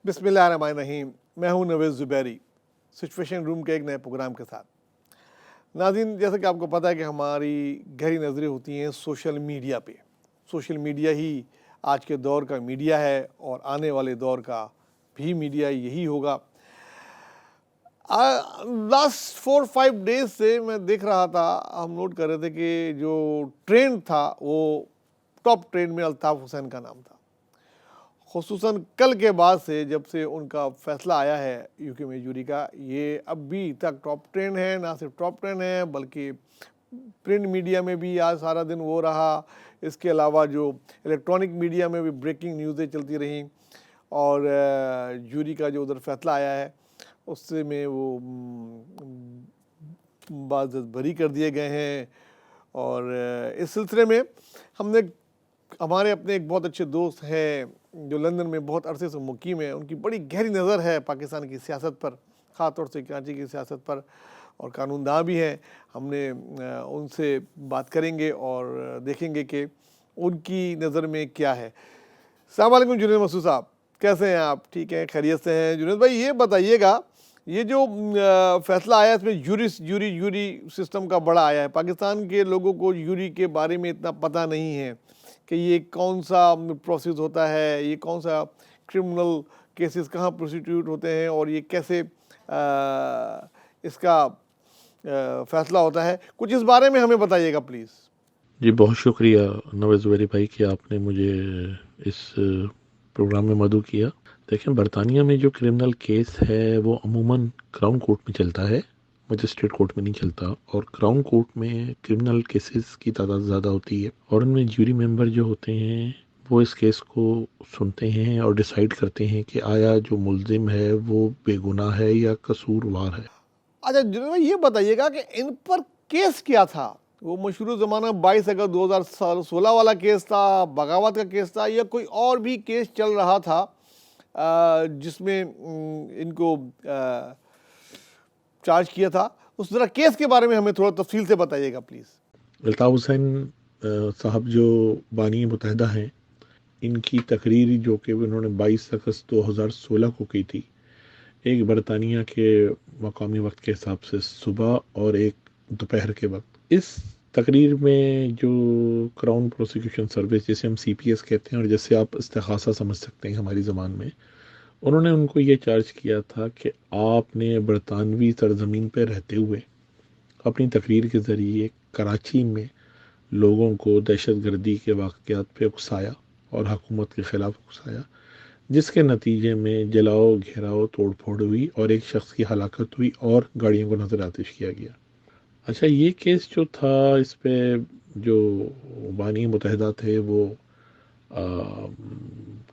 بسم اللہ الرحمن الرحیم. میں ہوں نویز زبیری سچویشن روم کے ایک نئے پروگرام کے ساتھ. ناظرین، جیسا کہ آپ کو پتہ ہے کہ ہماری گہری نظریں ہوتی ہیں سوشل میڈیا پہ. سوشل میڈیا ہی آج کے دور کا میڈیا ہے اور آنے والے دور کا بھی میڈیا یہی ہوگا. لاسٹ 4-5 ڈیز سے میں دیکھ رہا تھا، ہم نوٹ کر رہے تھے کہ جو ٹرینڈ تھا وہ ٹاپ ٹرینڈ میں الطاف حسین کا نام تھا. خصوصاً کل کے بعد سے جب سے ان کا فیصلہ آیا ہے یو کے میں جوری کا، یہ اب بھی تک ٹاپ ٹرینڈ ہے. نہ صرف ٹاپ ٹرینڈ ہے بلکہ پرنٹ میڈیا میں بھی آج سارا دن وہ رہا. اس کے علاوہ جو الیکٹرانک میڈیا میں بھی بریکنگ نیوزیں چلتی رہیں. اور جوری کا جو ادھر فیصلہ آیا ہے اس سے میں وہ بعض بری کر دیے گئے ہیں. اور اس سلسلے میں ہم نے ہمارے اپنے ایک بہت اچھے دوست ہیں جو لندن میں بہت عرصے سے مقیم ہیں، ان کی بڑی گہری نظر ہے پاکستان کی سیاست پر، خاص طور سے کراچی کی سیاست پر، اور قانون داں بھی ہیں. ہم نے ان سے بات کریں گے اور دیکھیں گے کہ ان کی نظر میں کیا ہے. السلام علیکم جنید مسعود صاحب، کیسے ہیں آپ؟ ٹھیک ہیں، خیریت سے ہیں؟ جنید بھائی یہ بتائیے گا، یہ جو فیصلہ آیا اس میں یوری سسٹم کا بڑا آیا ہے. پاکستان کے لوگوں کو یوری کے بارے میں اتنا پتہ نہیں ہے کہ یہ کون سا پروسیس ہوتا ہے، یہ کون سا کرمنل کیسز کہاں پروسیکیوٹ ہوتے ہیں اور یہ کیسے اس کا فیصلہ ہوتا ہے. کچھ اس بارے میں ہمیں بتائیے گا پلیز. جی بہت شکریہ نویز زبیری بھائی کہ آپ نے مجھے اس پروگرام میں مدعو کیا. دیکھیں، برطانیہ میں جو کرمنل کیس ہے وہ عموماً کراؤن کورٹ میں چلتا ہے، مجسٹریٹ کورٹ میں نہیں چلتا. اور کراؤن کورٹ میں کرمنل کیسز کی تعداد زیادہ ہوتی ہے اور ان میں جیوری ممبر جو ہوتے ہیں وہ اس کیس کو سنتے ہیں اور ڈیسائیڈ کرتے ہیں کہ آیا جو ملزم ہے وہ بے گناہ ہے یا قصوروار ہے. اچھا جنید بھائی یہ بتائیے گا کہ ان پر کیس کیا تھا؟ وہ مشہور زمانہ 22 اگست 2016 والا کیس تھا، بغاوت کا کیس تھا، یا کوئی اور بھی کیس چل رہا تھا جس میں ان کو چارج کیا تھا؟ اس طرح کیس کے بارے میں ہمیں تھوڑا تفصیل سے بتائیے گا پلیز. الطاف حسین صاحب جو بانی متحدہ ہیں، ان کی تقریر جو کہ انہوں نے 22 اگست 2016 کو کی تھی، ایک برطانیہ کے مقامی وقت کے حساب سے صبح اور ایک دوپہر کے وقت. اس تقریر میں جو کراؤن پروسیکیوشن سروس، جسے ہم سی پی ایس کہتے ہیں اور جیسے آپ استغاثہ سمجھ سکتے ہیں ہماری زبان میں، انہوں نے ان کو یہ چارج کیا تھا کہ آپ نے برطانوی سرزمین پہ رہتے ہوئے اپنی تقریر کے ذریعے کراچی میں لوگوں کو دہشت گردی کے واقعات پہ اکسایا اور حکومت کے خلاف اکسایا، جس کے نتیجے میں جلاؤ، گھیراؤ، توڑ پھوڑ ہوئی اور ایک شخص کی ہلاکت ہوئی اور گاڑیوں کو نظر آتش کیا گیا. اچھا، یہ کیس جو تھا، اس پہ جو بانی متحدہ تھے وہ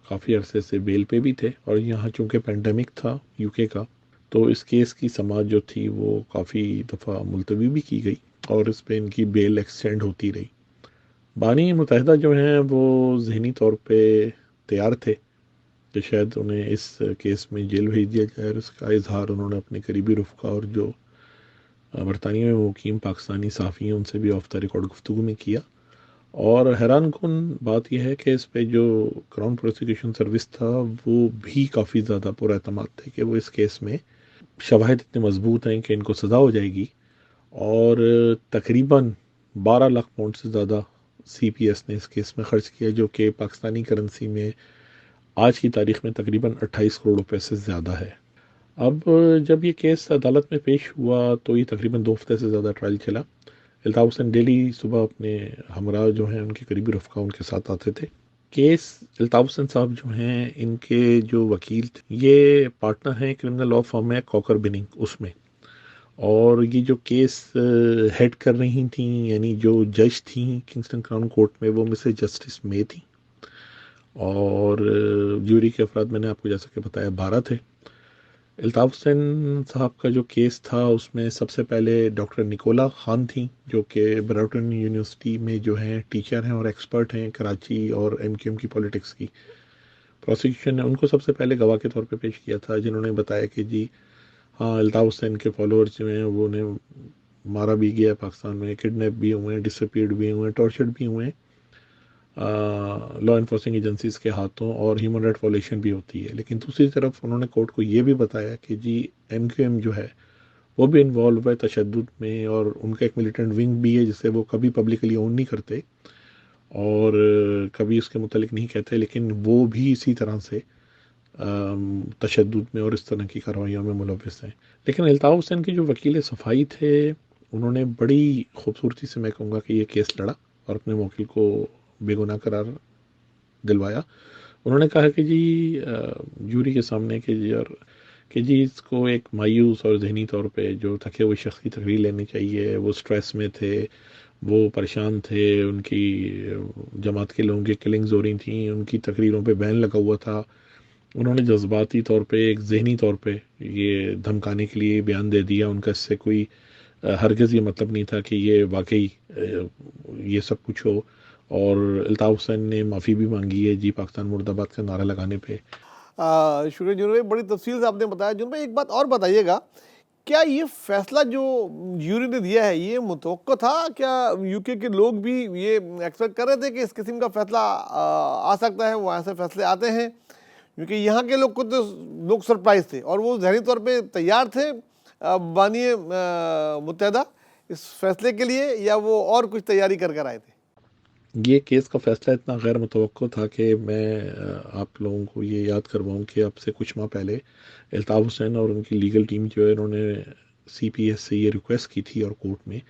کافی عرصے سے بیل پہ بھی تھے، اور یہاں چونکہ پینڈیمک تھا یو کے کا، تو اس کیس کی سماعت جو تھی وہ کافی دفعہ ملتوی بھی کی گئی اور اس پہ ان کی بیل ایکسٹینڈ ہوتی رہی. بانی متحدہ جو ہیں وہ ذہنی طور پہ تیار تھے کہ شاید انہیں اس کیس میں جیل بھیج دیا جائے، اور اس کا اظہار انہوں نے اپنے قریبی رفقا اور جو برطانیہ میں مقیم پاکستانی صحافی ہیں ان سے بھی آف دا ریکارڈ گفتگو میں کیا. اور حیران کن بات یہ ہے کہ اس پہ جو کراؤن پروسیکیوشن سروس تھا وہ بھی کافی زیادہ پر اعتماد تھے کہ وہ اس کیس میں شواہد اتنے مضبوط ہیں کہ ان کو سزا ہو جائے گی. اور تقریباً 12 لاکھ پاؤنڈ سے زیادہ سی پی ایس نے اس کیس میں خرچ کیا، جو کہ پاکستانی کرنسی میں آج کی تاریخ میں تقریباً 28 کروڑ روپے سے زیادہ ہے. اب جب یہ کیس عدالت میں پیش ہوا تو یہ تقریباً 2 ہفتے سے زیادہ ٹرائل چلا. الطاف حسین ڈیلی صبح اپنے ہمراہ جو ہیں ان کے قریبی رفقا ان کے ساتھ آتے تھے. کیس الطاف حسین صاحب جو ہیں ان کے جو وکیل تھے یہ پارٹنر ہیں کرمنل لا فرم ہے کوکر بننگ اس میں، اور یہ جو کیس ہیڈ کر رہی تھیں، یعنی جو جج تھیں کنگسٹن کراؤن کورٹ میں، وہ مسز جسٹس مے تھیں. اور جوری کے افراد میں نے آپ کو جیسا کہ بتایا 12 تھے. الطاف حسین صاحب کا جو کیس تھا اس میں سب سے پہلے ڈاکٹر نکولا خان تھیں، جو کہ براؤٹن یونیورسٹی میں جو ہیں ٹیچر ہیں اور ایکسپرٹ ہیں کراچی اور ایم کیو ایم کی پولیٹکس کی. پروسیکیوشن نے ان کو سب سے پہلے گواہ کے طور پہ پیش کیا تھا، جنہوں نے بتایا کہ جی ہاں، الطاف حسین کے فالوورز جو ہیں وہ نے مارا بھی گیا پاکستان میں، کڈنیپ بھی ہوئے ہیں، ڈسپیئرڈ بھی ہوئے ہیں، ٹارچرڈ بھی ہوئے ہیں. لا انفورسنگ ایجنسیز کے ہاتھوں اور ہیومن رائٹ وائلیشن بھی ہوتی ہے. لیکن دوسری طرف انہوں نے کورٹ کو یہ بھی بتایا کہ جی ایم کیو ایم جو ہے وہ بھی انوالو ہے تشدد میں، اور ان کا ایک ملیٹنٹ ونگ بھی ہے جسے وہ کبھی پبلکلی اون نہیں کرتے اور کبھی اس کے متعلق نہیں کہتے، لیکن وہ بھی اسی طرح سے تشدد میں اور اس طرح کی کارروائیوں میں ملوث ہیں. لیکن الطاف حسین کے جو وکیل صفائی تھے انہوں نے بڑی خوبصورتی سے، میں کہوں گا کہ یہ کیس لڑا اور اپنے موکل کو بے گناہ قرار دلوایا. انہوں نے کہا کہ جی جوری کے سامنے کہ جی اس کو ایک مایوس اور ذہنی طور پہ جو تھکے ہوئے شخص کی تقریر لینی چاہیے. وہ سٹریس میں تھے، وہ پریشان تھے، ان کی جماعت کے لوگوں کی کلنگز ہو رہی تھیں، ان کی تقریروں پہ بین لگا ہوا تھا. انہوں نے جذباتی طور پہ، ایک ذہنی طور پہ یہ دھمکانے کے لیے بیان دے دیا. ان کا اس سے کوئی ہرگز یہ مطلب نہیں تھا کہ یہ واقعی یہ سب کچھ ہو. اور الطاف حسین نے معافی بھی مانگی ہے جی پاکستان مرد آباد کا نعرہ لگانے پہ. شکریہ جنوب بھائی، بڑی تفصیل سے آپ نے بتایا. جنوب بھائی ایک بات اور بتائیے گا، کیا یہ فیصلہ جو جیوری نے دیا ہے یہ متوقع تھا؟ کیا یو کے لوگ بھی یہ ایکسپیکٹ کر رہے تھے کہ اس قسم کا فیصلہ آ سکتا ہے؟ وہ ایسے فیصلے آتے ہیں کیونکہ یہاں کے لوگ کو تو لوگ سرپرائز تھے اور وہ ذہنی طور پہ تیار تھے بانی متحدہ اس فیصلے کے لیے، یا وہ اور کچھ تیاری کر آئے تھے؟ یہ کیس کا فیصلہ اتنا غیر متوقع تھا کہ میں آپ لوگوں کو یہ یاد کرواؤں کہ اب سے کچھ ماہ پہلے الطاف حسین اور ان کی لیگل ٹیم جو ہے انہوں نے سی پی ایس سے یہ ریکویسٹ کی تھی اور کورٹ میں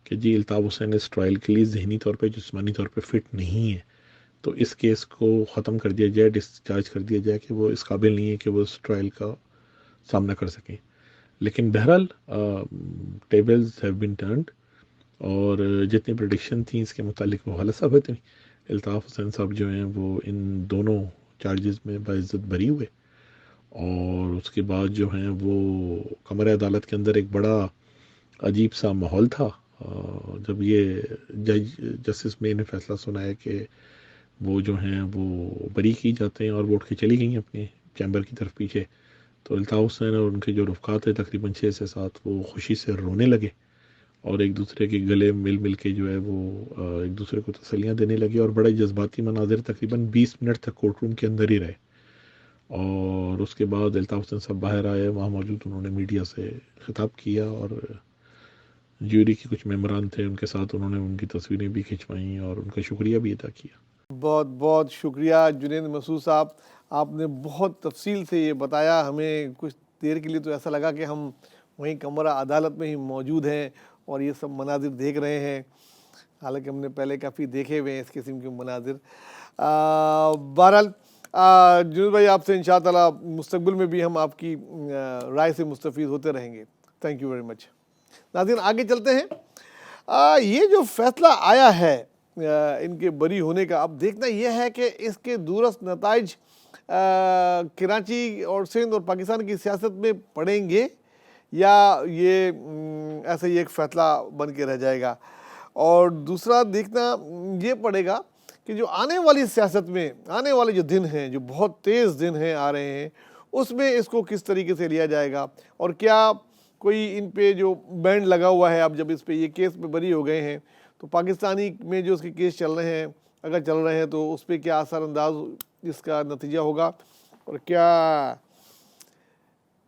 کہ جی الطاف حسین اس ٹرائل کے لیے ذہنی طور پہ، جسمانی طور پہ فٹ نہیں ہے، تو اس کیس کو ختم کر دیا جائے، ڈسچارج کر دیا جائے کہ وہ اس قابل نہیں ہے کہ وہ اس ٹرائل کا سامنا کر سکیں. لیکن بہرحال ٹیبلز ہیو بین ٹرنڈ اور جتنی پریڈکشن تھیں اس کے متعلق وہ غلط ثابت ہوئی. الطاف حسین صاحب جو ہیں وہ ان دونوں چارجز میں باعزت بری ہوئے، اور اس کے بعد جو ہیں وہ کمرہ عدالت کے اندر ایک بڑا عجیب سا ماحول تھا جب یہ جسٹس مے نے فیصلہ سنایا کہ وہ جو ہیں وہ بری کی جاتے ہیں اور وہ اٹھ کے چلی گئیں اپنے چیمبر کی طرف پیچھے. تو الطاف حسین اور ان کے جو رفقا تھے تقریباً 6 سے 7 وہ خوشی سے رونے لگے اور ایک دوسرے کے گلے مل کے جو ہے وہ ایک دوسرے کو تسلیاں دینے لگے، اور بڑے جذباتی مناظر تقریباً 20 منٹ تک کورٹ روم کے اندر ہی رہے. اور اس کے بعد الطاف حسین صاحب باہر آئے، وہاں موجود انہوں نے میڈیا سے خطاب کیا اور جیوری کے کچھ ممبران تھے ان کے ساتھ انہوں نے ان کی تصویریں بھی کھنچوائیں اور ان کا شکریہ بھی ادا کیا. بہت بہت شکریہ جنید مسعود صاحب، آپ نے بہت تفصیل سے یہ بتایا. ہمیں کچھ دیر کے لیے تو ایسا لگا کہ ہم وہیں کمرہ عدالت میں ہی موجود ہیں اور یہ سب مناظر دیکھ رہے ہیں، حالانکہ ہم نے پہلے کافی دیکھے ہوئے ہیں اس قسم کے مناظر. بہرحال جنید بھائی آپ سے انشاءاللہ مستقبل میں بھی ہم آپ کی رائے سے مستفید ہوتے رہیں گے. Thank you very much. ناظرین آگے چلتے ہیں. یہ جو فیصلہ آیا ہے ان کے بری ہونے کا، اب دیکھنا یہ ہے کہ اس کے دورست نتائج کراچی اور سندھ اور پاکستان کی سیاست میں پڑیں گے یا یہ ایسے ہی ایک فیصلہ بن کے رہ جائے گا. اور دوسرا دیکھنا یہ پڑے گا کہ جو آنے والی سیاست میں آنے والے جو دن ہیں، جو بہت تیز دن ہیں آ رہے ہیں، اس میں اس کو کس طریقے سے لیا جائے گا، اور کیا کوئی ان پہ جو بینڈ لگا ہوا ہے اب جب اس پہ یہ کیس پہ بری ہو گئے ہیں تو پاکستانی میں جو اس کے کیس چل رہے ہیں اگر چل رہے ہیں تو اس پہ کیا اثر انداز اس کا نتیجہ ہوگا، اور کیا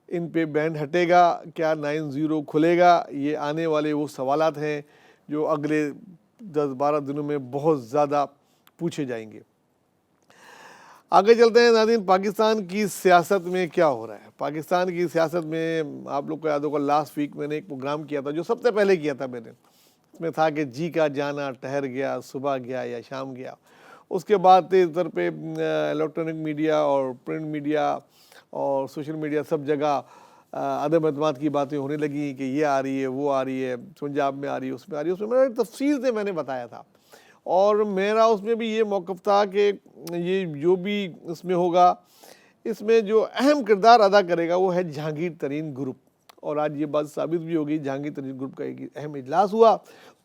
ان پہ بینڈ ہٹے گا، کیا 9-0 کھلے گا. یہ آنے والے وہ سوالات ہیں جو اگلے 10-12 دنوں میں بہت زیادہ پوچھے جائیں گے. آگے چلتے ہیں ناظرین، پاکستان کی سیاست میں کیا ہو رہا ہے. پاکستان کی سیاست میں آپ لوگ کو یاد ہوگا لاسٹ ویک میں نے ایک پروگرام کیا تھا جو سب سے پہلے کیا تھا میں نے، اس میں تھا کہ جی کا جانا ٹھہر گیا، صبح گیا یا شام گیا. اس کے بعد تیز طور پہ الیکٹرانک میڈیا اور پرنٹ میڈیا اور سوشل میڈیا سب جگہ عدم اعتماد کی باتیں ہونے لگیں کہ یہ آ رہی ہے، وہ آ رہی ہے، پنجاب میں آ رہی ہے، اس میں آ رہی ہے. اس میں میں نے تفصیل سے میں نے بتایا تھا اور میرا اس میں بھی یہ موقف تھا کہ یہ جو بھی اس میں ہوگا اس میں جو اہم کردار ادا کرے گا وہ ہے جہانگیر ترین گروپ. اور آج یہ بات ثابت بھی ہوگی. جہانگیر ترین گروپ کا ایک اہم اجلاس ہوا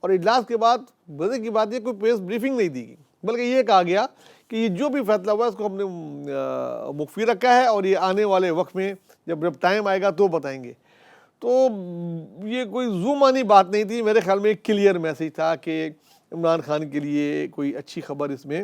اور اجلاس کے بعد مزے کی بات یہ کوئی پریس بریفنگ نہیں دی گئی، بلکہ یہ کہا گیا کہ یہ جو بھی فیصلہ ہوا اس کو ہم نے مخفی رکھا ہے اور یہ آنے والے وقت میں جب ٹائم آئے گا تو بتائیں گے. تو یہ کوئی زومانی بات نہیں تھی، میرے خیال میں ایک کلیئر میسیج تھا کہ عمران خان کے لیے کوئی اچھی خبر اس میں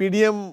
PDM